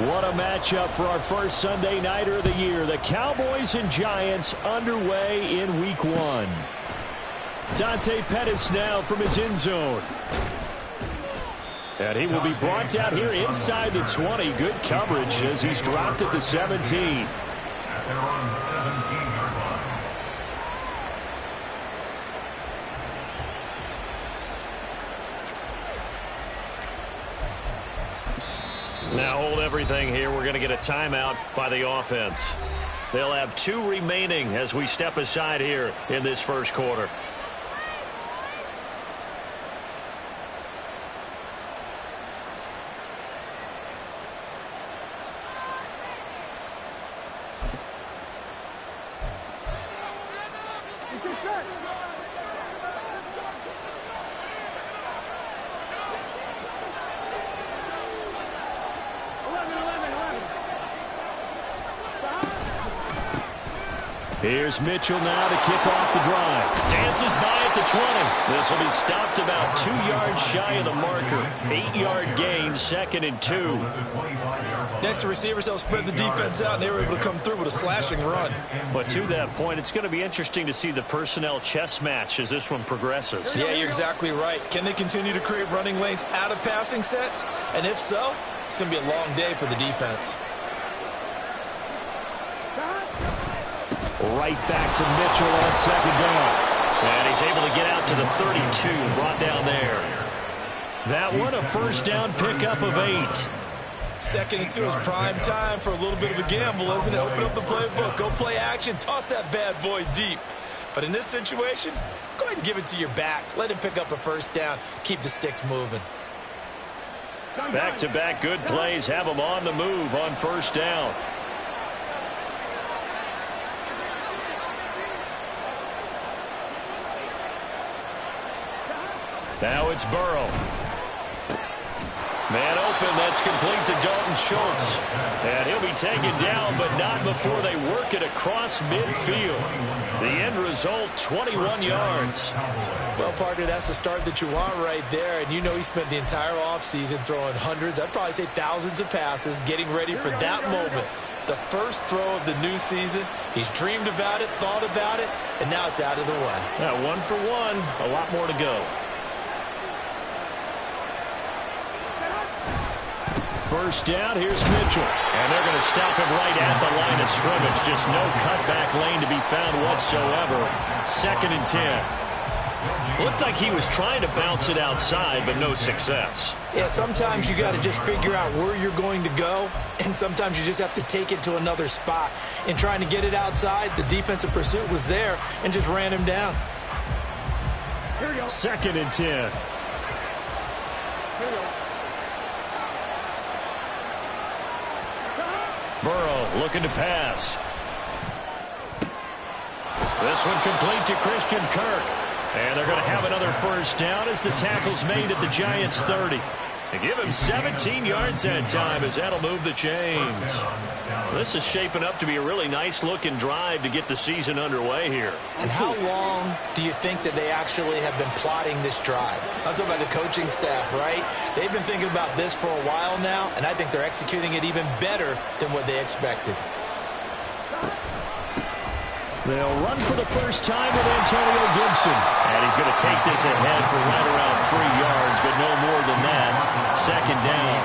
What a matchup for our first Sunday nighter of the year. The Cowboys and Giants underway in Week 1. Dante Pettis now from his end zone. And he will be brought down here inside the 20. Good coverage as he's dropped at the 17. Now hold everything here. We're going to get a timeout by the offense. They'll have 2 remaining as we step aside here in this first quarter. Here's Mitchell now to kick off the drive. Dances by at the 20. This will be stopped about 2 yards shy of the marker. 8-yard gain, 2nd and 2. Next, the receivers help spread the defense out, and they were able to come through with a slashing run. But to that point, it's going to be interesting to see the personnel chess match as this one progresses. Yeah, you're exactly right. Can they continue to create running lanes out of passing sets? And if so, it's going to be a long day for the defense. Right back to Mitchell on 2nd down. And he's able to get out to the 32, brought down there. That one a first down pickup of 8. 2nd and 2 is prime time for a little bit of a gamble, isn't it? Open up the playbook, go play action, toss that bad boy deep. But in this situation, go ahead and give it to your back. Let him pick up a first down. Keep the sticks moving. Back-to-back good plays have him on the move on first down. Now it's Burrow. Man open, that's complete to Dalton Schultz. And he'll be taken down, but not before they work it across midfield. The end result, 21 yards. Well, partner, that's the start that you want right there. And you know he spent the entire offseason throwing hundreds, I'd probably say thousands of passes, getting ready for that moment. The first throw of the new season. He's dreamed about it, thought about it, and now it's out of the way. Yeah, 1 for 1, a lot more to go. First down, here's Mitchell. And they're going to stop him right at the line of scrimmage. Just no cutback lane to be found whatsoever. 2nd and 10. Looked like he was trying to bounce it outside, but no success. Yeah, sometimes you got to just figure out where you're going to go, and sometimes you just have to take it to another spot. In trying to get it outside, the defensive pursuit was there and just ran him down. 2nd and 10. Burrow looking to pass. This one complete to Christian Kirk. And they're going to have another first down as the tackle's made at the Giants' 30. They give him 17 yards that time as that'll move the chains. This is shaping up to be a really nice-looking drive to get the season underway here. And how long do you think that they actually have been plotting this drive? I'm talking about the coaching staff, right? They've been thinking about this for a while now, and I think they're executing it even better than what they expected. They'll run for the first time with Antonio Gibson. And he's going to take this ahead for right around 3 yards, but no more than that. 2nd down.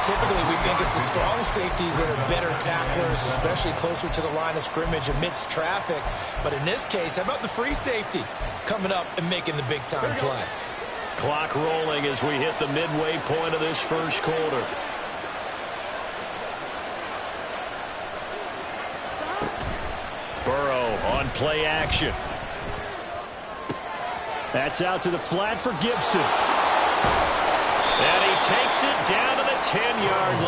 Typically, we think it's the strong safeties that are better tacklers, especially closer to the line of scrimmage amidst traffic. But in this case, how about the free safety coming up and making the big-time play? Clock rolling as we hit the midway point of this first quarter. Burrow on play action. That's out to the flat for Gibson. And he takes it down to the 10-yard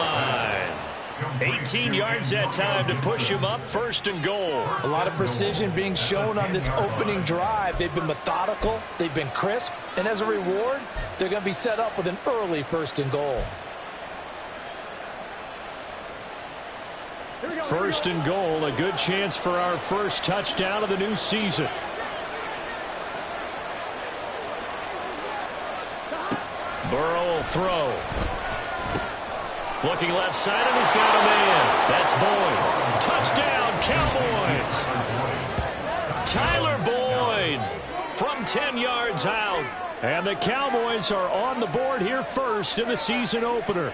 line. 18 yards that time to push him up 1st and goal. A lot of precision being shown on this opening drive. They've been methodical. They've been crisp. And as a reward, they're going to be set up with an early 1st and goal. 1st and goal, a good chance for our first touchdown of the new season. Burrow will throw. Looking left side, and he's got a man. That's Boyd. Touchdown, Cowboys. Tyler Boyd from 10 yards out. And the Cowboys are on the board here first in the season opener.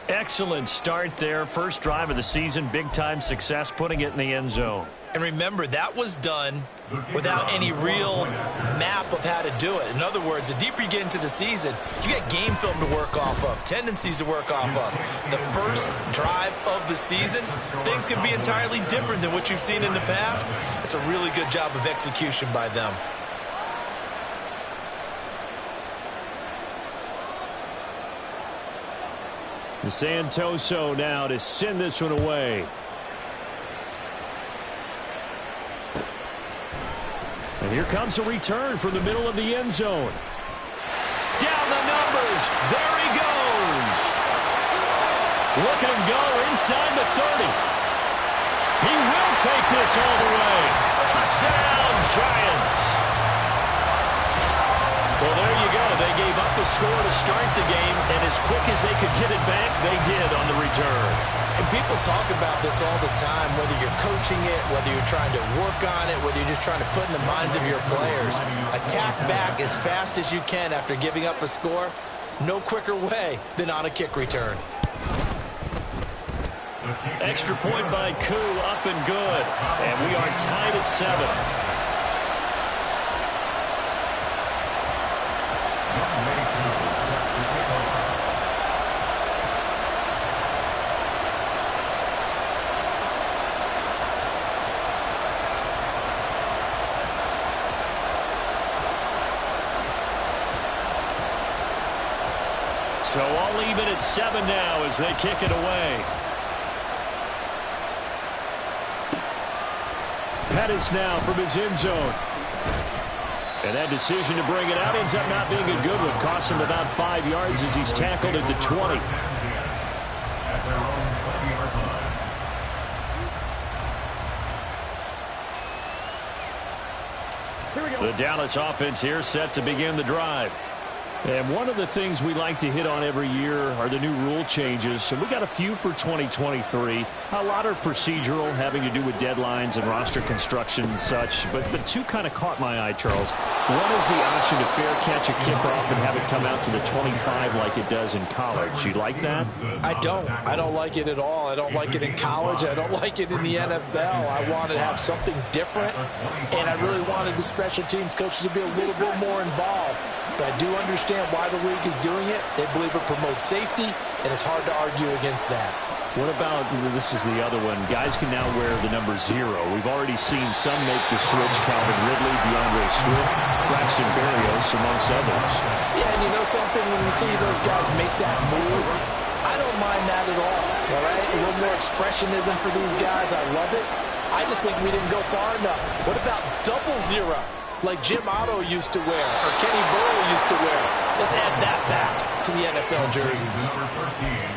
Excellent start there. First drive of the season. Big-time success, putting it in the end zone. And remember, that was done without any real map of how to do it. In other words, the deeper you get into the season, you got game film to work off of, tendencies to work off of. The first drive of the season, things can be entirely different than what you've seen in the past. It's a really good job of execution by them. Santoso now to send this one away. And here comes a return from the middle of the end zone. Down the numbers. There he goes. Look at him go inside the 30. He will take this all the way. Touchdown, Giants. Well, there you go. They gave up the score to start the game, and as quick as they could get it back, they did on the return. And people talk about this all the time, whether you're coaching it, whether you're trying to work on it, whether you're just trying to put in the minds of your players. Attack back as fast as you can after giving up a score. No quicker way than on a kick return. Extra point by Koo, up and good. And we are tied at 7. So all even at 7 now as they kick it away. Pettis now from his end zone. And that decision to bring it out ends up not being a good one. Cost him about 5 yards as he's tackled at the 20. The Dallas offense here set to begin the drive. And one of the things we like to hit on every year are the new rule changes. So we got a few for 2023. A lot are procedural, having to do with deadlines and roster construction and such. But two kind of caught my eye, Charles. One is the option to fair catch a kickoff and have it come out to the 25 like it does in college. You like that? I don't. I don't like it at all. I don't like it in college. I don't like it in the NFL. I wanted to have something different, and I really wanted the special teams coaches to be a little bit more involved. But I do understand why the league is doing it. They believe it promotes safety, and it's hard to argue against that. What about, this is the other one, guys can now wear the number 0. We've already seen some make the switch, Calvin Ridley, DeAndre Swift, Braxton Berrios, amongst others. Yeah, and you know something, when you see those guys make that move, I don't mind that at all right? A little more expressionism for these guys. I love it. I just think we didn't go far enough. What about 00? Like Jim Otto used to wear, or Kenny Burrow used to wear. Let's add that back to the NFL jerseys.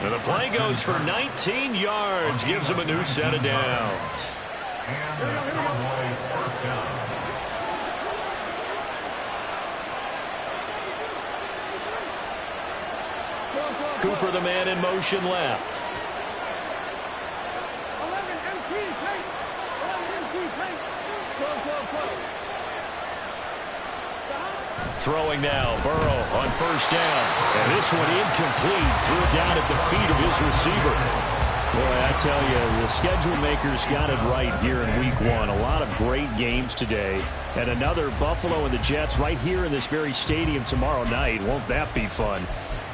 And the play goes for 19 yards, gives him a new set of downs. Cooper, the man in motion left. Throwing now, Burrow on first down. And this one incomplete. Threw it down at the feet of his receiver. Boy, I tell you, the schedule makers got it right here in Week 1. A lot of great games today. And another Buffalo and the Jets right here in this very stadium tomorrow night. Won't that be fun?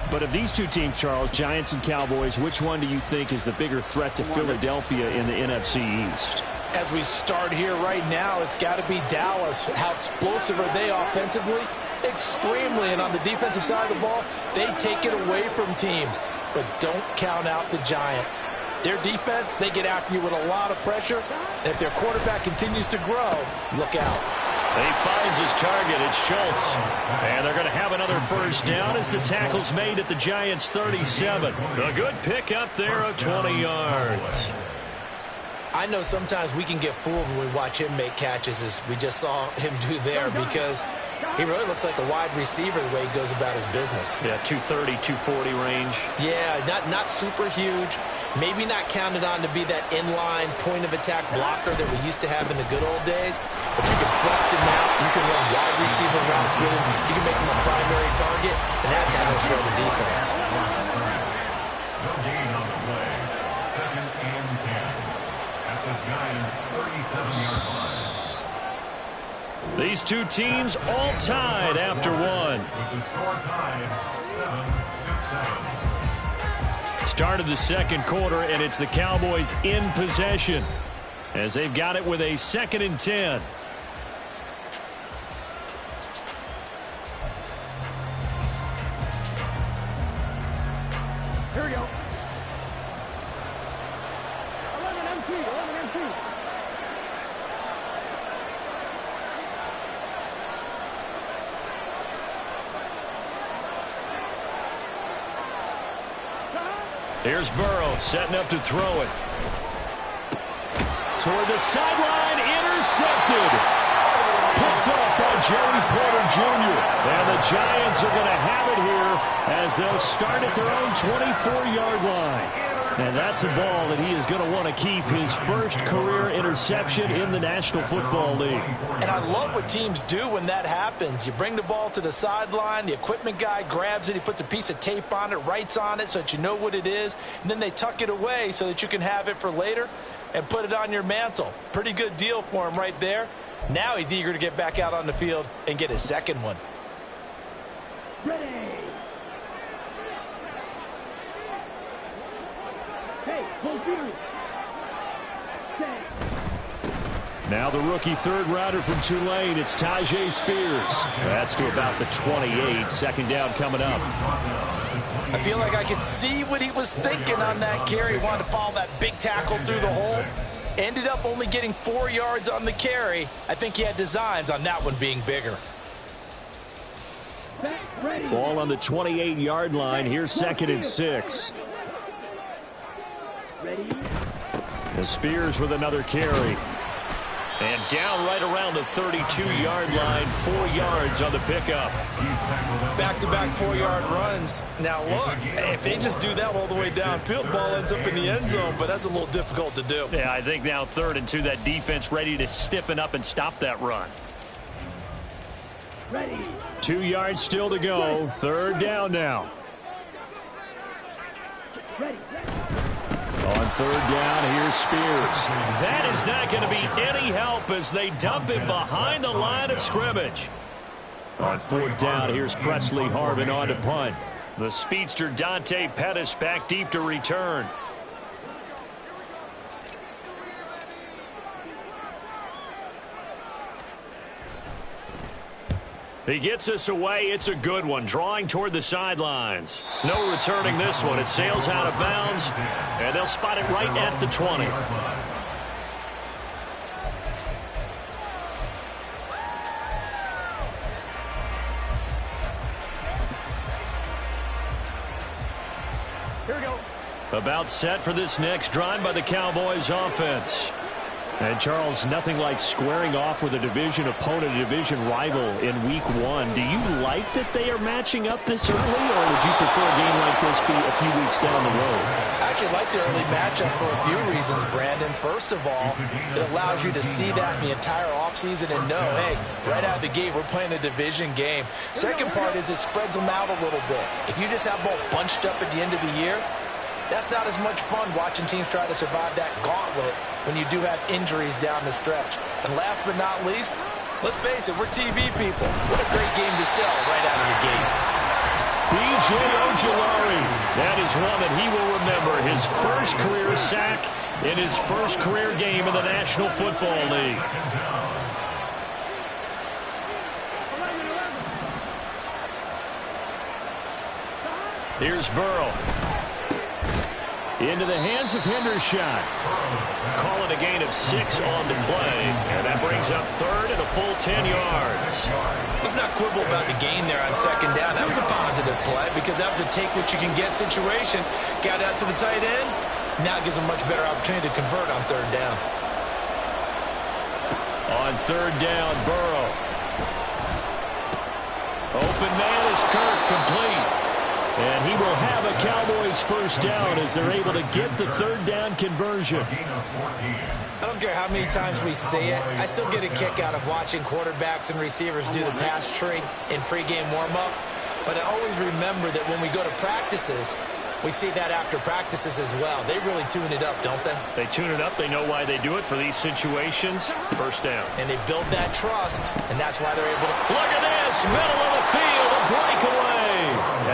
But of these two teams, Charles, Giants and Cowboys, which one do you think is the bigger threat to Philadelphia in the NFC East? As we start here right now, it's got to be Dallas. How explosive are they offensively? Extremely. And on the defensive side of the ball, they take it away from teams. But don't count out the Giants. Their defense, they get after you with a lot of pressure. And if their quarterback continues to grow, look out. He finds his target. It's Schultz. And they're going to have another first down as the tackle's made at the Giants' 37. A good pick up there of 20 yards. I know sometimes we can get fooled when we watch him make catches, as we just saw him do there, because he really looks like a wide receiver the way he goes about his business. Yeah, 230, 240 range. Yeah, not super huge. Maybe not counted on to be that inline point-of-attack blocker that we used to have in the good old days. But you can flex him out. You can run wide receiver routes with him. You can make him a primary target, and that's how he'll show the defense. No gain on the play. 2nd and 10. At the Giants' 37-yard line. These two teams all tied after one. With the score tied 7-7. Start of the second quarter, and it's the Cowboys in possession as they've got it with a 2nd and 10. Here we go. 11 MT, 11 MT. Here's Burrow setting up to throw it. Toward the sideline, intercepted. Picked up by Joey Porter Jr. And the Giants are going to have it here as they'll start at their own 24-yard line. And that's a ball that he is going to want to keep, his first career interception in the National Football League. And I love what teams do when that happens. You bring the ball to the sideline, the equipment guy grabs it, he puts a piece of tape on it, writes on it so that you know what it is, and then they tuck it away so that you can have it for later and put it on your mantle. Pretty good deal for him right there. Now he's eager to get back out on the field and get his second one. Ready. Hey, close view. Stay. Now the rookie third rounder from Tulane, it's Tajay Spears. That's to about the 28, 2nd down coming up. I feel like I could see what he was thinking on that carry. He wanted to follow that big tackle through the hole. Ended up only getting 4 yards on the carry. I think he had designs on that one being bigger. Ball on the 28-yard line. Here's 2nd and 6. Ready. The Spears with another carry. And down right around the 32-yard line, 4 yards on the pickup. Back-to-back 4-yard runs. Now look, if they just do that all the way downfield, ball ends up in the end zone, but that's a little difficult to do. Yeah, I think now 3rd and 2, that defense ready to stiffen up and stop that run. Ready. 2 yards still to go. 3rd down now. Ready. On 3rd down, here's Spears. That is not going to be any help as they dump him behind the line of scrimmage. On 4th down, here's Presley Harvin on to punt. The speedster Dante Pettis back deep to return. He gets us away. It's a good one. Drawing toward the sidelines. No returning this one. It sails out of bounds, and they'll spot it right at the 20. Here we go. About set for this next drive by the Cowboys offense. And, Charles, nothing like squaring off with a division opponent, a division rival in Week 1. Do you like that they are matching up this early, or would you prefer a game like this be a few weeks down the road? I actually like the early matchup for a few reasons, Brandon. First of all, it allows you to see that in the entire offseason and know, hey, right out of the gate, we're playing a division game. Second part is it spreads them out a little bit. If you just have them all bunched up at the end of the year, that's not as much fun watching teams try to survive that gauntlet when you do have injuries down the stretch. And last but not least, let's face it, we're TV people. What a great game to sell right out of the gate. B.J. Ojulari, that is one that he will remember. His first career sack in his first career game in the National Football League. Here's Burrow. Into the hands of Hendershot. Calling a gain of 6 on the play. And that brings up 3rd and a full 10 yards. Let's not quibble about the gain there on 2nd down. That was a positive play because that was a take-what-you-can-get situation. Got out to the tight end, Now it gives them a much better opportunity to convert on third down. On third down, Burrow. Open man is Kirk, complete. And he will have a Cowboys first down as they're able to get the third down conversion. I don't care how many times we say it, I still get a kick out of watching quarterbacks and receivers do the pass tree in pregame warm-up. But I always remember that when we go to practices, we see that after practices as well. They really tune it up, don't they? They tune it up. They know why they do it for these situations. First down. And they build that trust, and that's why they're able to... Look at this. Middle of the field. A breakaway.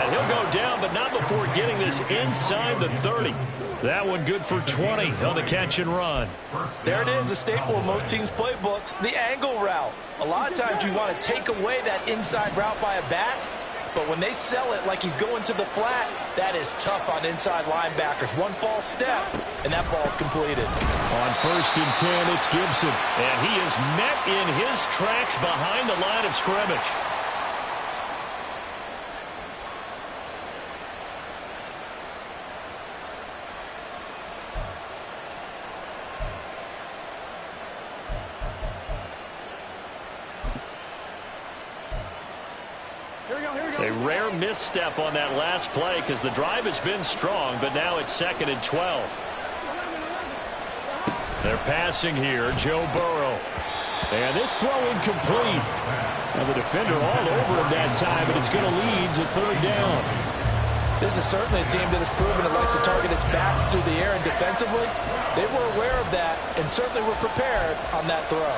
And he'll go down, but not before getting this inside the 30. That one good for 20 on the catch and run. There it is, a staple of most teams' playbooks, the angle route. A lot of times you want to take away that inside route by a back, but when they sell it like he's going to the flat, that is tough on inside linebackers. One false step, and that ball's completed. On 1st and 10, it's Gibson. And he is met in his tracks behind the line of scrimmage. A rare misstep on that last play because the drive has been strong, but now it's 2nd and 12. They're passing here, Joe Burrow. And this throw incomplete. And the defender all over him that time, but it's going to lead to third down. This is certainly a team that has proven it likes to target its backs through the air, and defensively, they were aware of that and certainly were prepared on that throw.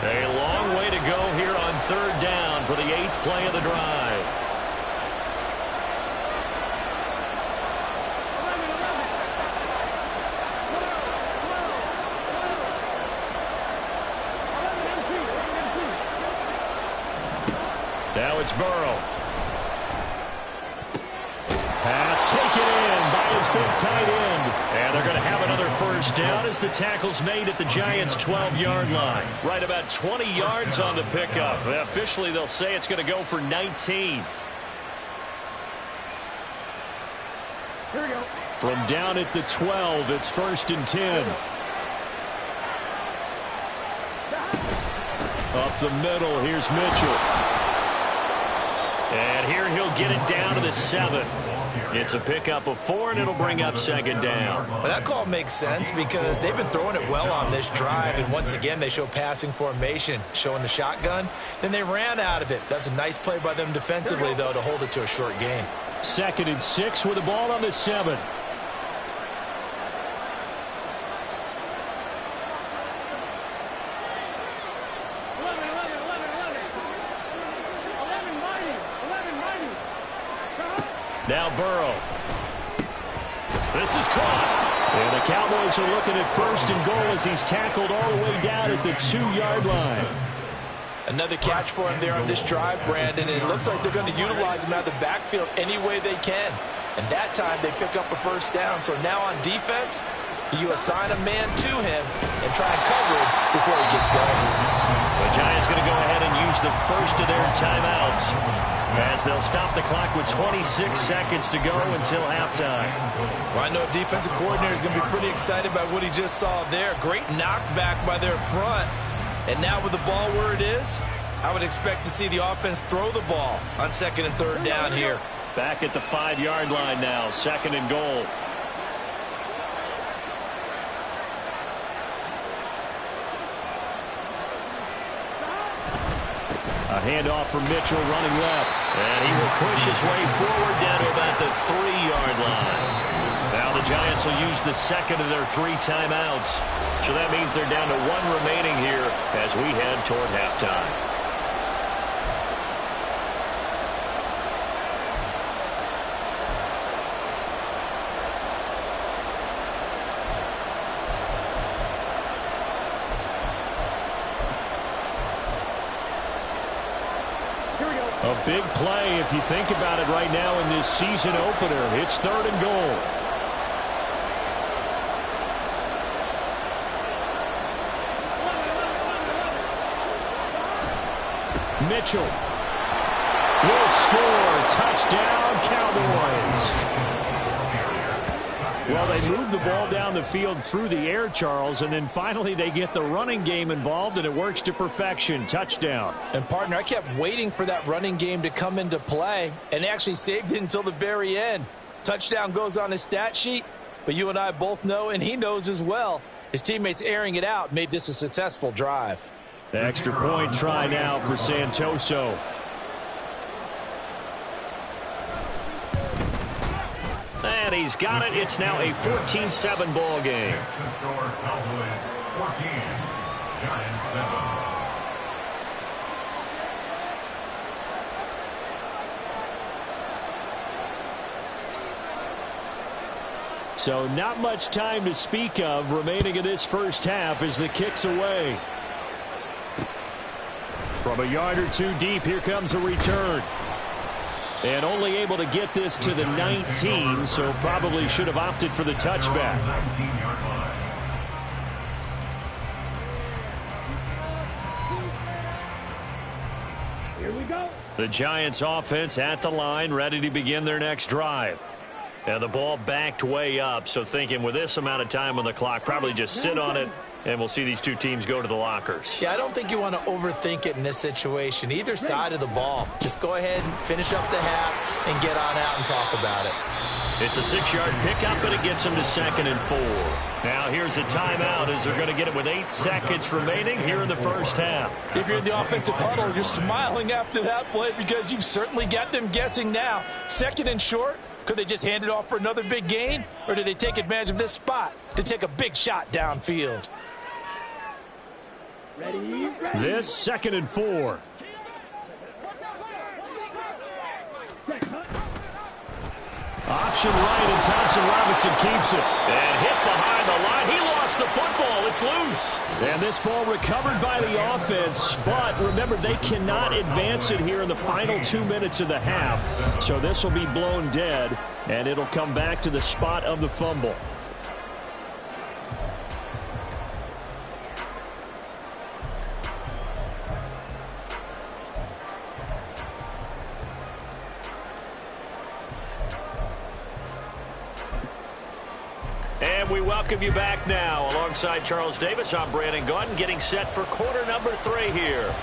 A long way to go here on third down for the 8th play of the drive. Now it's Burrow. Pass taken in by his big tight end. And they're going to have another first down as the tackle's made at the Giants' 12-yard line. Right about 20 yards on the pickup. Officially, they'll say it's going to go for 19. Here we go. From down at the 12, it's 1st and 10. Up the middle, here's Mitchell. And here he'll get it down to the 7. It's a pickup of 4, and it'll bring up 2nd down. Well, that call makes sense because they've been throwing it well on this drive, and once again, they show passing formation, showing the shotgun. Then they ran out of it. That's a nice play by them defensively, though, to hold it to a short gain. 2nd and 6 with the ball on the 7. Now Burrow. This is caught. And the Cowboys are looking at 1st and goal as he's tackled all the way down at the 2-yard line. Another catch for him there on this drive, Brandon, and it looks like they're going to utilize him out of the backfield any way they can. And that time they pick up a first down. So now on defense, you assign a man to him and try and cover him before he gets going. The Giants going to go ahead and use the first of their timeouts as they'll stop the clock with 26 seconds to go until halftime. Well, I know defensive coordinator is going to be pretty excited by what he just saw there. Great knockback by their front. And now with the ball where it is, I would expect to see the offense throw the ball on 2nd and 3rd down here. Back at the 5-yard line now, 2nd and goal. A handoff from Mitchell running left. And he will push his way forward down to about the 3-yard line. Now the Giants will use the 2nd of their 3 timeouts. So that means they're down to 1 remaining here as we head toward halftime. A big play if you think about it right now in this season opener. It's 3rd and goal. Mitchell will score. Touchdown, Cowboys. Well, they move the ball down the field through the air, Charles, and then finally they get the running game involved, and it works to perfection. Touchdown. And, partner, I kept waiting for that running game to come into play, and they actually saved it until the very end. Touchdown goes on his stat sheet, but you and I both know, and he knows as well, his teammates airing it out made this a successful drive. The extra point try now for Santoso. And he's got it. It's now a 14-7 ball game. Next to score, Cowboys 14, Giants 7. So not much time to speak of remaining in this first half as the kick's away. From a yard or two deep, here comes a return. And only able to get this to the 19, so probably should have opted for the touchback. 19-yard line. Here we go. The Giants offense at the line, ready to begin their next drive. And the ball backed way up, so thinking with this amount of time on the clock, probably just sit on it, and we'll see these two teams go to the lockers. Yeah, I don't think you want to overthink it in this situation. Either side of the ball. Just go ahead and finish up the half and get on out and talk about it. It's a 6-yard pickup, but it gets them to 2nd and 4. Now here's a timeout as they're going to get it with 8 seconds remaining here in the first half. If you're in the offensive huddle, you're smiling after that play because you've certainly got them guessing now. 2nd and short. Could they just hand it off for another big gain? Or do they take advantage of this spot to take a big shot downfield? Ready. This 2nd and 4. Option right, and Thompson Robinson keeps it. And hit behind the line. He lost the football. It's loose. And this ball recovered by the offense. But remember, they cannot advance it here in the final 2 minutes of the half. So this will be blown dead, and it'll come back to the spot of the fumble. And we welcome you back now. Alongside Charles Davis, I'm Brandon Gaudin, getting set for quarter number 3 here.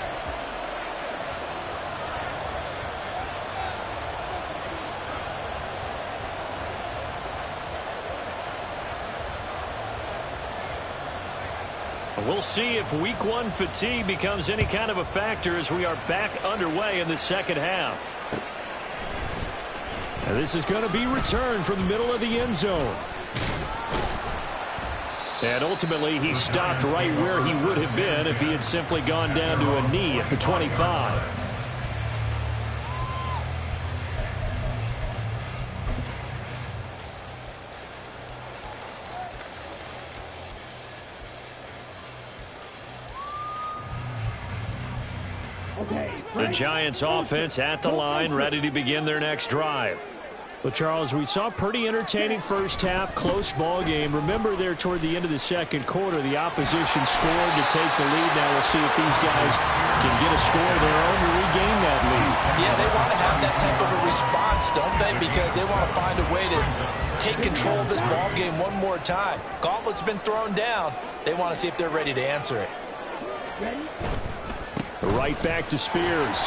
We'll see if week 1 fatigue becomes any kind of a factor as we are back underway in the second half. And this is going to be returned from the middle of the end zone. And ultimately, he stopped right where he would have been if he had simply gone down to a knee at the 25. The Giants offense at the line, ready to begin their next drive. Well, Charles, we saw a pretty entertaining first half, close ball game. Remember there toward the end of the second quarter, the opposition scored to take the lead. Now we'll see if these guys can get a score of their own to regain that lead. Yeah, they want to have that type of a response, don't they? Because they want to find a way to take control of this ball game one more time. Gauntlet's been thrown down. They want to see if they're ready to answer it. Right back to Spears.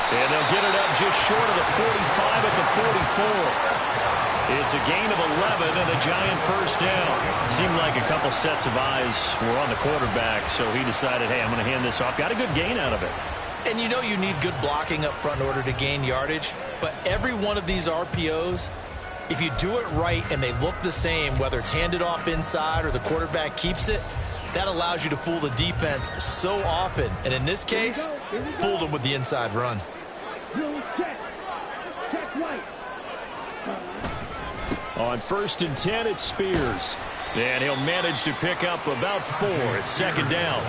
And they'll get it up just short of the 45 at the 44. It's a gain of 11 and a Giant first down. Seemed like a couple sets of eyes were on the quarterback, so he decided, hey, I'm going to hand this off. Got a good gain out of it. And you know you need good blocking up front in order to gain yardage, but every one of these RPOs, if you do it right and they look the same, whether it's handed off inside or the quarterback keeps it, that allows you to fool the defense so often. And in this case, fooled them with the inside run. On 1st and 10, it's Spears. And he'll manage to pick up about 4. It's second down.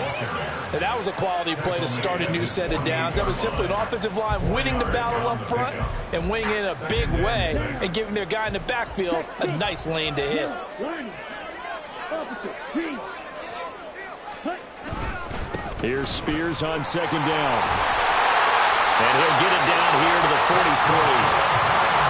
And that was a quality play to start a new set of downs. That was simply an offensive line winning the battle up front and winning in a big way and giving their guy in the backfield a nice lane to hit. Here's Spears on second down. And he'll get it down here to the 43.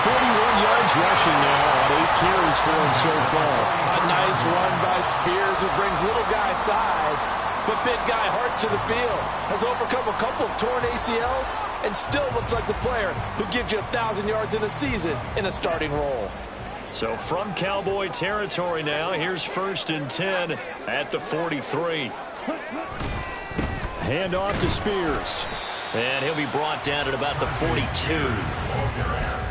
41 yards rushing now on 8 carries for him so far. A nice run by Spears, who brings little guy size, but big guy heart to the field. Has overcome a couple of torn ACLs and still looks like the player who gives you 1,000 yards in a season in a starting role. So from Cowboy territory now, here's 1st and 10 at the 43. Hand off to Spears. And he'll be brought down at about the 42.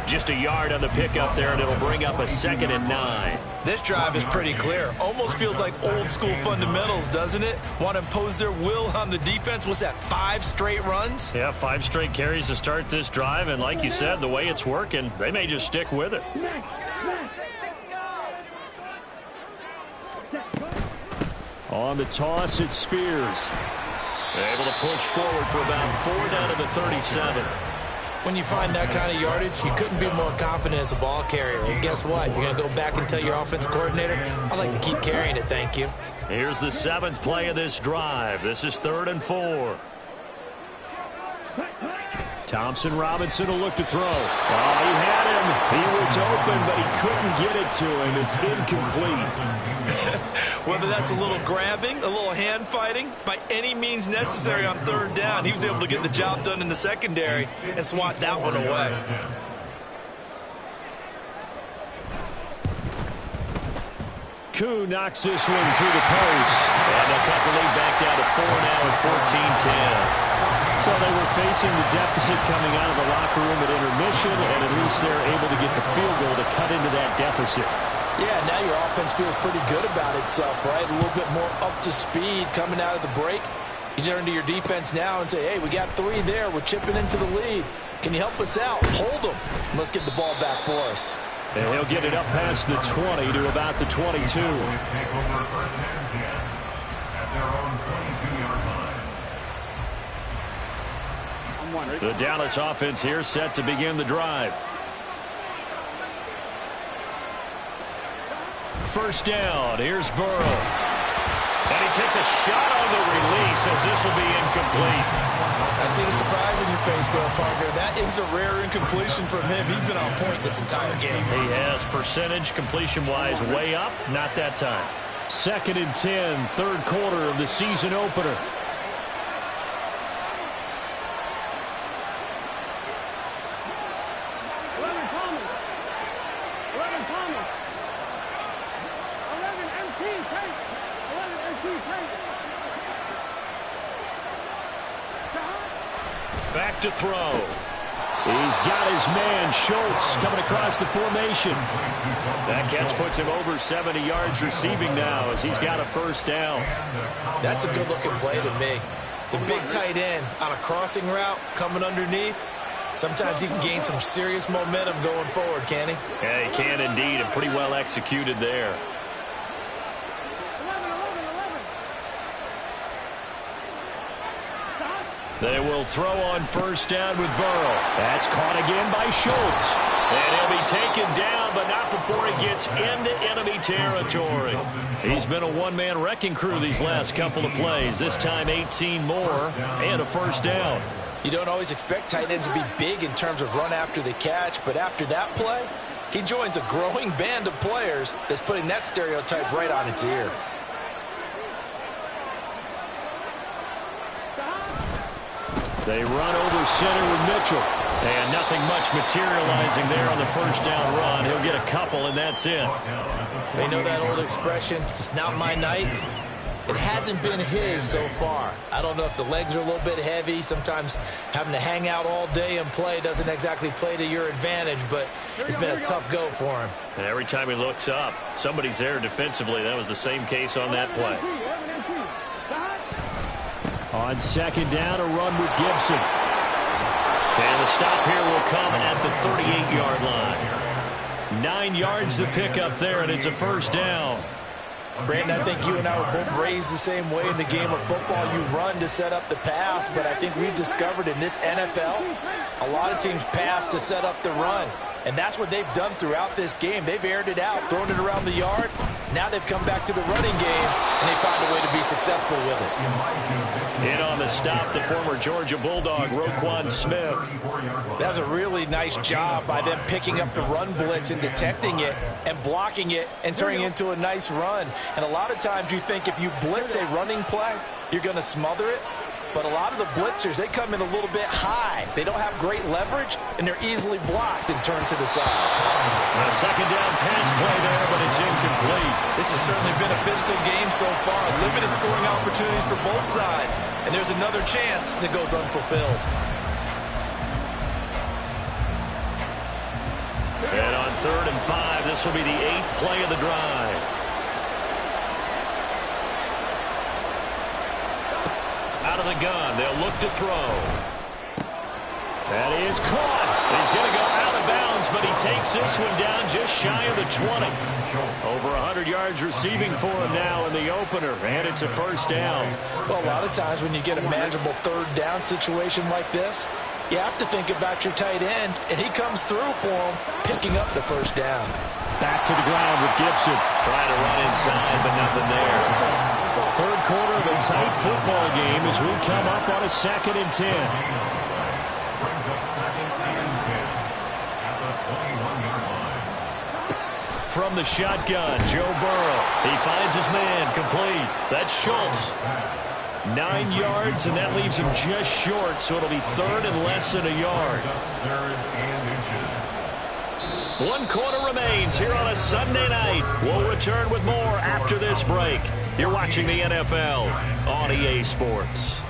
Just a yard on the pickup there, and it'll bring up a 2nd and 9. This drive is pretty clear. Almost feels like old school fundamentals, doesn't it? Want to impose their will on the defense. What's that, 5 straight runs? Yeah, 5 straight carries to start this drive, and like you said, the way it's working, they may just stick with it. On the toss, it's Spears. Able to push forward for about 4 down to the 37. When you find that kind of yardage, you couldn't be more confident as a ball carrier. And guess what? You're going to go back and tell your offensive coordinator, I'd like to keep carrying it, thank you. Here's the 7th play of this drive. This is 3rd and 4. Thompson Robinson will look to throw. Oh, he had him. He was open, but he couldn't get it to him. It's incomplete. Whether that's a little grabbing, a little hand fighting, by any means necessary on 3rd down, he was able to get the job done in the secondary and swat that one away. Koo knocks this one through the post. And they'll cut the lead back down to 4 now at 14-10. So they were facing the deficit coming out of the locker room at intermission, and at least they're able to get the field goal to cut into that deficit. Yeah, now your offense feels pretty good about itself, right? A little bit more up to speed coming out of the break. You turn to your defense now and say, hey, we got 3 there. We're chipping into the lead. Can you help us out? Hold them. Let's get the ball back for us. And he'll get it up past the 20 to about the 22. Take over 1st and 10 at their own 22-yard line. The Dallas offense here set to begin the drive. 1st down. Here's Burrow. And he takes a shot on the release as this will be incomplete. I see the surprise in your face there, partner. That is a rare incompletion from him. He's been on point this entire game. He has percentage completion-wise way up. Not that time. 2nd and 10, 3rd quarter of the season opener. Back to throw. He's got his man, Schultz, coming across the formation. That catch puts him over 70 yards receiving now as he's got a 1st down. That's a good-looking play to me. The big tight end on a crossing route coming underneath. Sometimes he can gain some serious momentum going forward, can he? Yeah, he can indeed, and pretty well executed there. They will throw on 1st down with Burrow. That's caught again by Schultz. And he'll be taken down, but not before he gets into enemy territory. He's been a one-man wrecking crew these last couple of plays. This time 18 more and a 1st down. You don't always expect tight ends to be big in terms of run after the catch, but after that play, he joins a growing band of players that's putting that stereotype right on its ear. They run over center with Mitchell. And nothing much materializing there on the 1st down run. He'll get a couple, and that's it. They know that old expression, it's not my night. It hasn't been his so far. I don't know if the legs are a little bit heavy. Sometimes having to hang out all day and play doesn't exactly play to your advantage, but it's been a tough go for him. And every time he looks up, somebody's there defensively. That was the same case on that play. On 2nd down, a run with Gibson. And the stop here will come at the 38-yard line. 9 yards to pick up there, and it's a 1st down. Brandon, I think you and I were both raised the same way in the game of football. You run to set up the pass, but I think we've discovered in this NFL, a lot of teams pass to set up the run. And that's what they've done throughout this game. They've aired it out, thrown it around the yard, Now they've come back to the running game, and they found a way to be successful with it. In on the stop, the former Georgia Bulldog, Roquan Smith. That's a really nice job by them picking up the run blitz and detecting it and blocking it and turning it into a nice run. And a lot of times you think if you blitz a running play, you're going to smother it. But a lot of the blitzers, they come in a little bit high. They don't have great leverage, and they're easily blocked and turned to the side. A second down pass play there, but it's incomplete. This has certainly been a physical game so far. Limited scoring opportunities for both sides. And there's another chance that goes unfulfilled. And on 3rd and 5, this will be the 8th play of the drive. Out of the gun, they'll look to throw. That is caught. He's going to go out of bounds, but he takes this one down just shy of the 20. Over 100 yards receiving for him now in the opener, and it's a first down. Well, a lot of times when you get a manageable 3rd down situation like this, you have to think about your tight end, and he comes through for him, picking up the first down. Back to the ground with Gibson. Trying to run inside, but nothing there. 3rd quarter of a tight football game as we come up on a 2nd and 10. Brings up 2nd and 10 at the 21-yard line. From the shotgun, Joe Burrow. He finds his man, complete. That's Schultz. 9 yards, and that leaves him just short, so it'll be 3rd and less than a yard. 3rd and inches. 1 quarter remains here on a Sunday night. We'll return with more after this break. You're watching the NFL on EA Sports.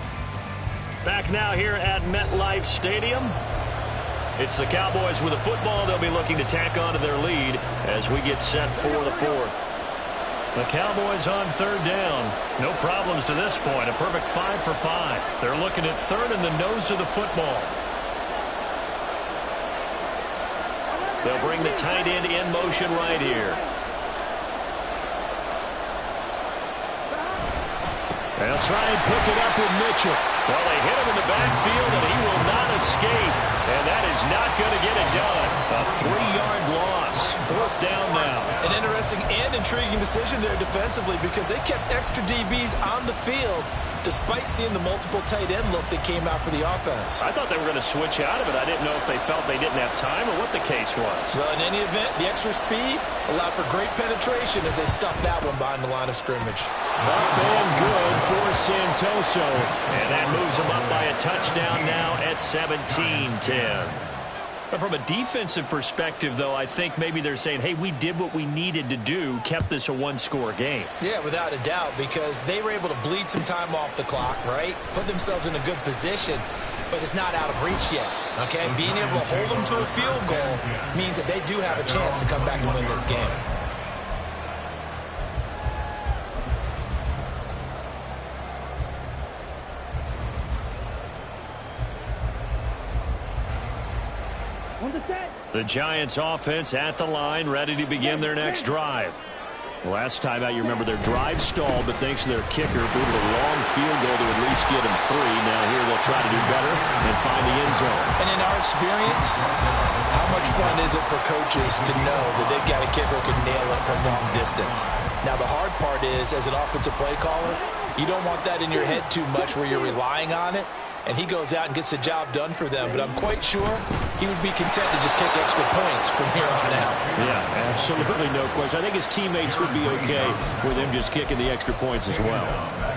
Back now here at MetLife Stadium. It's the Cowboys with a football. They'll be looking to tack on to their lead as we get set for the 4th. The Cowboys on 3rd down. No problems to this point. A perfect 5 for 5. They're looking at 3rd in the nose of the football. They'll bring the tight end in motion right here. They'll try and pick it up with Mitchell. Well, they hit him in the backfield, and he will not escape. And that is not going to get it done. A 3-yard loss. 4th down now. An interesting and intriguing decision there defensively because they kept extra DBs on the field despite seeing the multiple tight end look that came out for the offense. I thought they were going to switch out of it. I didn't know if they felt they didn't have time or what the case was. Well, in any event, the extra speed allowed for great penetration as they stuffed that one behind the line of scrimmage. Up and good for Santoso. And that moves him up by a touchdown now at 17-10. From a defensive perspective, though, I think maybe they're saying, hey, we did what we needed to do, kept this a 1-score game. Yeah, without a doubt, because they were able to bleed some time off the clock, right? Put themselves in a good position, but it's not out of reach yet, okay? Being able to hold them to a field goal means that they do have a chance to come back and win this game. The Giants offense at the line, ready to begin their next drive. Last time out, you remember their drive stalled, but thanks to their kicker, booted a long field goal to at least get them 3. Now here they'll try to do better and find the end zone. And in our experience, how much fun is it for coaches to know that they've got a kicker who can nail it from long distance? Now the hard part is, as an offensive play caller, you don't want that in your head too much where you're relying on it. And he goes out and gets the job done for them. But I'm quite sure he would be content to just kick extra points from here on out. Yeah, absolutely no question. I think his teammates would be okay with him just kicking the extra points as well.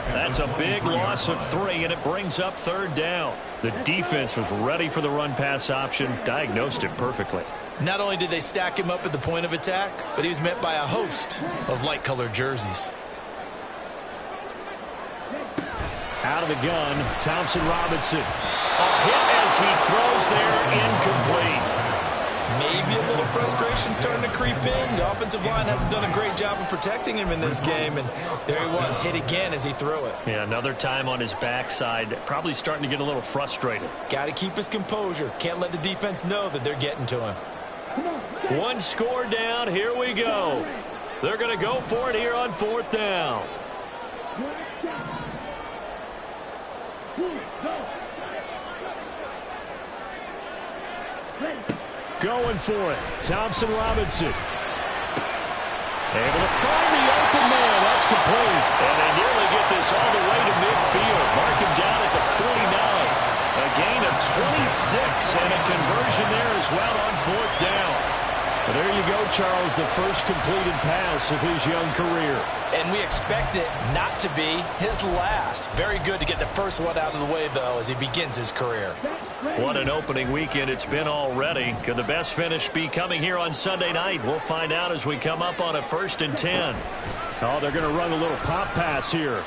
That's a big loss of 3, and it brings up 3rd down. The defense was ready for the run-pass option, diagnosed it perfectly. Not only did they stack him up at the point of attack, but he was met by a host of light-colored jerseys. Out of the gun, Thompson Robinson. A hit as he throws there, incomplete. Maybe a little frustration starting to creep in. The offensive line hasn't done a great job of protecting him in this game, and there he was, hit again as he threw it. Yeah, another time on his backside, probably starting to get a little frustrated. Got to keep his composure. Can't let the defense know that they're getting to him. 1 score down, here we go. They're going to go for it here on 4th down. Going for it. Thompson Robinson. Able to find the open man. That's complete. And they nearly get this all the way to midfield. Mark him down at the 49. A gain of 26 and a conversion there as well on 4th down. Well, there you go, Charles, the first completed pass of his young career. And we expect it not to be his last. Very good to get the first one out of the way, though, as he begins his career. What an opening weekend it's been already. Could the best finish be coming here on Sunday night? We'll find out as we come up on a 1st and 10. Oh, they're going to run a little pop pass here.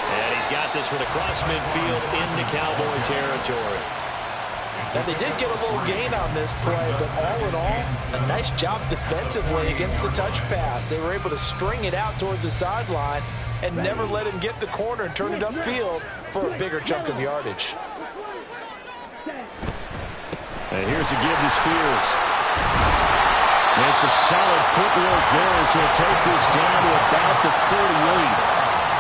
And he's got this one across midfield into Cowboy territory. Now, they did get a little gain on this play, but all in all, a nice job defensively against the touch pass. They were able to string it out towards the sideline and never let him get the corner and turn it upfield for a bigger chunk of yardage. And here's a give to Spears. And some solid footwork there as he'll take this down to about the 38.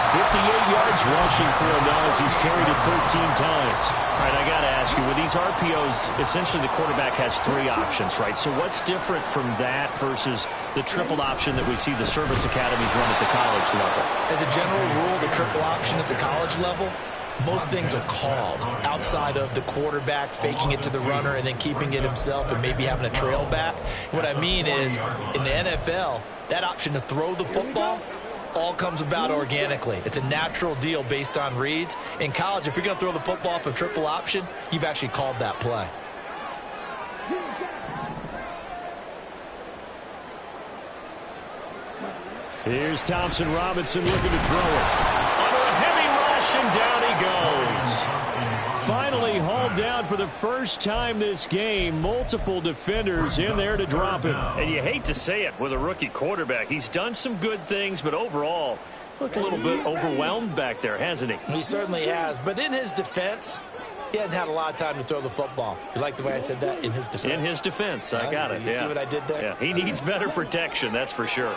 58 yards rushing for him now as he's carried it 13 times. All right, I got to ask you, with these RPOs, essentially the quarterback has 3 options, right? So what's different from that versus the triple option that we see the service academies run at the college level? As a general rule, the triple option at the college level, most things are called outside of the quarterback faking it to the runner and then keeping it himself and maybe having a trail back. What I mean is, in the NFL, that option to throw the football all comes about organically. It's a natural deal based on reads. In college, if you're going to throw the football off a triple option, you've actually called that play. Here's Thompson Robinson looking to throw it. Under a heavy rush, and down he goes. Finally hauled down for the first time this game. Multiple defenders in there to drop him. And you hate to say it with a rookie quarterback. He's done some good things, but overall, looked a little bit overwhelmed back there, hasn't he? He certainly has. But in his defense, he hasn't had a lot of time to throw the football. You like the way I said that? In his defense. In his defense. I got it. You see what I did there? Yeah, he needs better protection, that's for sure.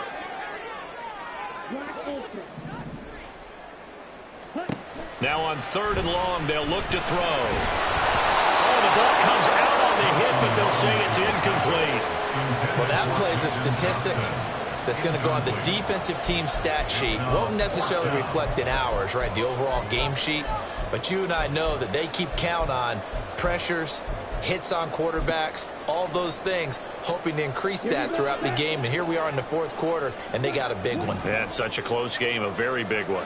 Now on 3rd and long, they'll look to throw. Oh, the ball comes out on the hit, but they'll say it's incomplete. Well, that plays a statistic that's going to go on the defensive team stat sheet. Won't necessarily reflect in ours, right, the overall game sheet. But you and I know that they keep count on pressures, hits on quarterbacks, all those things, hoping to increase that throughout the game. And here we are in the 4th quarter, and they got a big one. Yeah, it's such a close game, a very big one.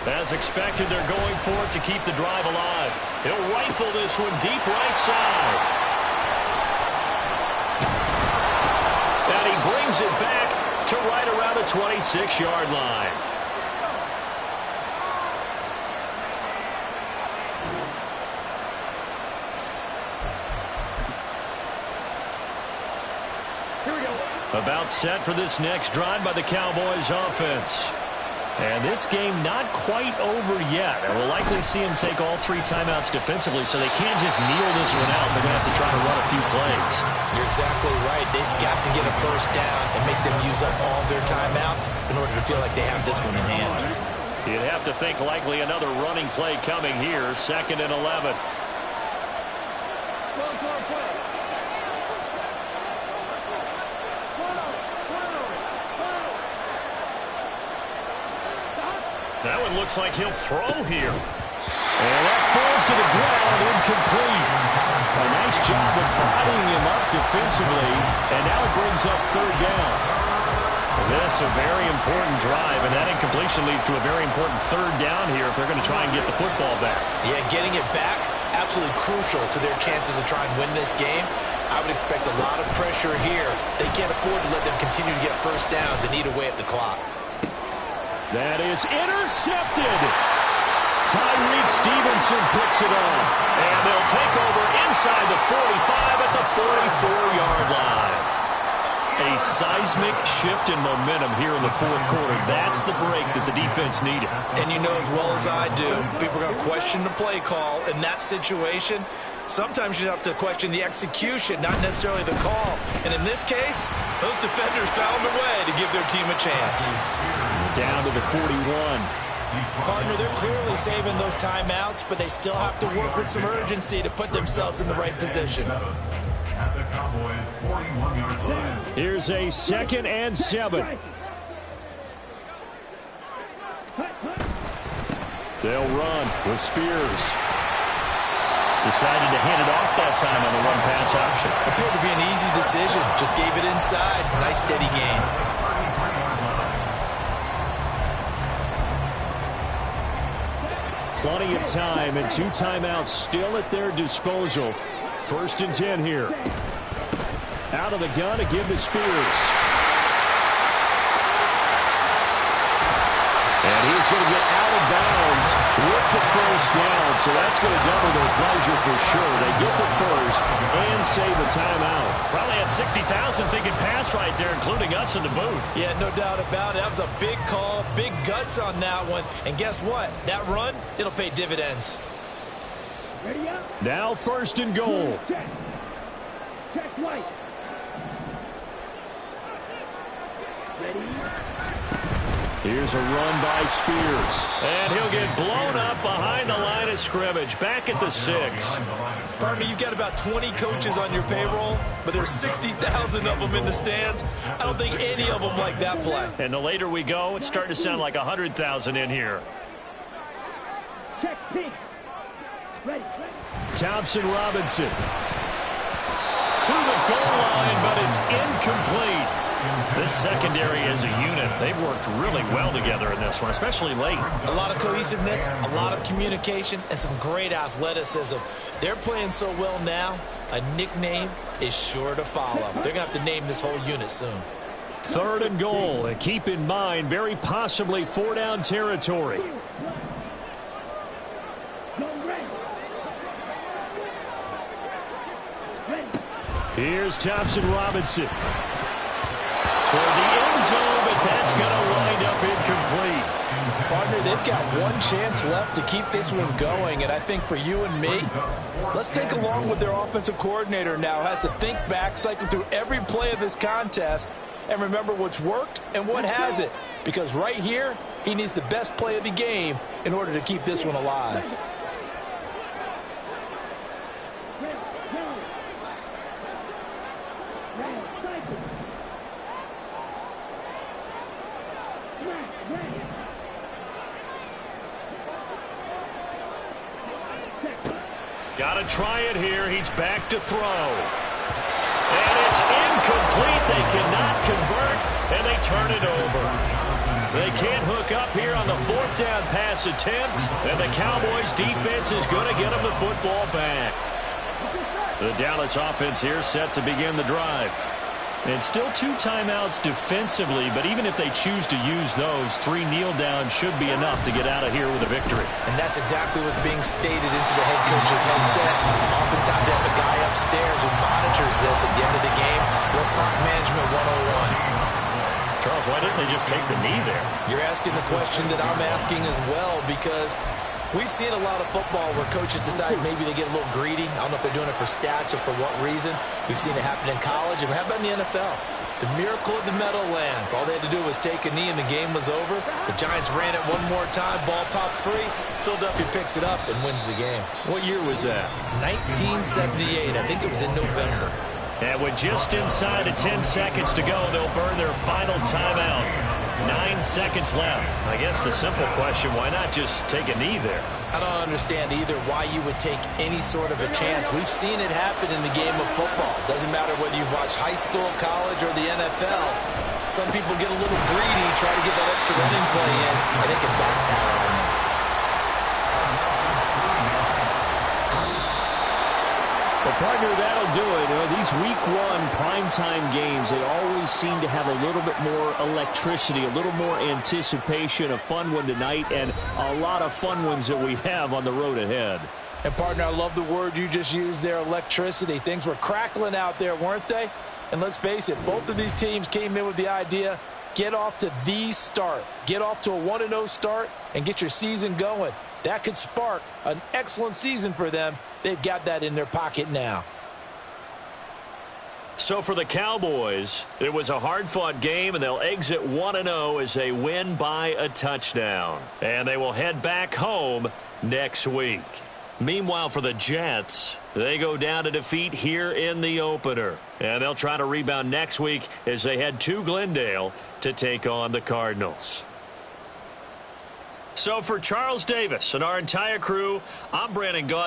As expected, they're going for it to keep the drive alive. He'll rifle this one deep right side. And he brings it back to right around the 26-yard line. Here we go. About set for this next drive by the Cowboys offense. And this game not quite over yet. And we'll likely see them take all 3 timeouts defensively, so they can't just kneel this one out. They're going to have to try to run a few plays. You're exactly right. They've got to get a first down and make them use up all their timeouts in order to feel like they have this one in hand. You'd have to think likely another running play coming here, 2nd and 11. That one looks like he'll throw here. And that falls to the ground, incomplete. A nice job of bodying him up defensively, and now it brings up 3rd down. This a very important drive, and that incompletion leads to a very important 3rd down here if they're going to try and get the football back. Yeah, getting it back, absolutely crucial to their chances to try and win this game. I would expect a lot of pressure here. They can't afford to let them continue to get first downs and eat away at the clock. That is intercepted. Tyreek Stevenson picks it off. And they'll take over inside the 45 at the 44-yard line. A seismic shift in momentum here in the 4th quarter. That's the break that the defense needed. And you know as well as I do, people are going to question the play call in that situation. Sometimes you have to question the execution, not necessarily the call. And in this case, those defenders found a way to give their team a chance. Down to the 41. Partner, they're clearly saving those timeouts, but they still have to work with some urgency to put themselves in the right position. At the Cowboys' 41-yard line. Here's a 2nd and 7. They'll run with Spears. Decided to hand it off that time on the run-pass option. Appeared to be an easy decision. Just gave it inside. Nice steady gain. Plenty of time and 2 timeouts still at their disposal. 1st and 10 here. Out of the gun to give to Spears. And he's going to get out of bounds with the 1st down, so that's going to double their pleasure for sure. They get the 1st and save a timeout. Probably had 60,000 thinking pass right there, including us in the booth. Yeah, no doubt about it. That was a big call, big guts on that one. And guess what? That run, it'll pay dividends. Now 1st and goal. Check White. Ready? Here's a run by Spears. And he'll get blown up behind the line of scrimmage. Back at the 6. Partner, you've got about 20 coaches on your payroll, but there's 60,000 of them in the stands. I don't think any of them like that play. And the later we go, it's starting to sound like 100,000 in here. Check pink. Ready. Thompson Robinson. To the goal line, but it's incomplete. This secondary as a unit, they've worked really well together in this one, especially late. A lot of cohesiveness, a lot of communication, and some great athleticism. They're playing so well now, a nickname is sure to follow. They're going to have to name this whole unit soon. 3rd and goal, and keep in mind, very possibly 4-down territory. Here's Thompson Robinson. Toward the end zone, but that's going to wind up incomplete. Partner, they've got one chance left to keep this one going, and I think for you and me, let's think along with their offensive coordinator now. Has to think back, cycle through every play of this contest, and remember what's worked and what hasn't. Because right here, he needs the best play of the game in order to keep this one alive. Got to try it here. He's back to throw. And it's incomplete. They cannot convert, and they turn it over. They can't hook up here on the 4th down pass attempt, and the Cowboys defense is going to get them the football back. The Dallas offense here set to begin the drive. And still 2 timeouts defensively, but even if they choose to use those, 3 kneel downs should be enough to get out of here with a victory. And that's exactly what's being stated into the head coach's headset. Oftentimes they have a guy upstairs who monitors this at the end of the game. Little clock management 101. Charles, why didn't they just take the knee there? You're asking the question that I'm asking as well, because we've seen a lot of football where coaches decide maybe they get a little greedy. I don't know if they're doing it for stats or for what reason. We've seen it happen in college. And how about in the NFL? The miracle of the Meadowlands. All they had to do was take a knee and the game was over. The Giants ran it one more time. Ball popped free. Philadelphia picks it up and wins the game. What year was that? 1978. I think it was in November. And with just inside of 10 seconds to go, they'll burn their final timeout. 9 seconds left. I guess the simple question, why not just take a knee there? I don't understand either why you would take any sort of a chance. We've seen it happen in the game of football. Doesn't matter whether you've watched high school, college, or the NFL. Some people get a little greedy, try to get that extra running play in, and it can backfire on them. Well, partner, that'll do it. These Week 1 primetime games, they always seem to have a little bit more electricity, a little more anticipation. A fun one tonight, and a lot of fun ones that we have on the road ahead. And, partner, I love the word you just used there, electricity. Things were crackling out there, weren't they? And let's face it, both of these teams came in with the idea, get off to the start. Get off to a 1-0 start and get your season going. That could spark an excellent season for them. They've got that in their pocket now. So for the Cowboys, it was a hard-fought game, and they'll exit 1-0 as they win by a touchdown. And they will head back home next week. Meanwhile, for the Jets, they go down to defeat here in the opener. And they'll try to rebound next week as they head to Glendale to take on the Cardinals. So for Charles Davis and our entire crew, I'm Brandon Gaudin.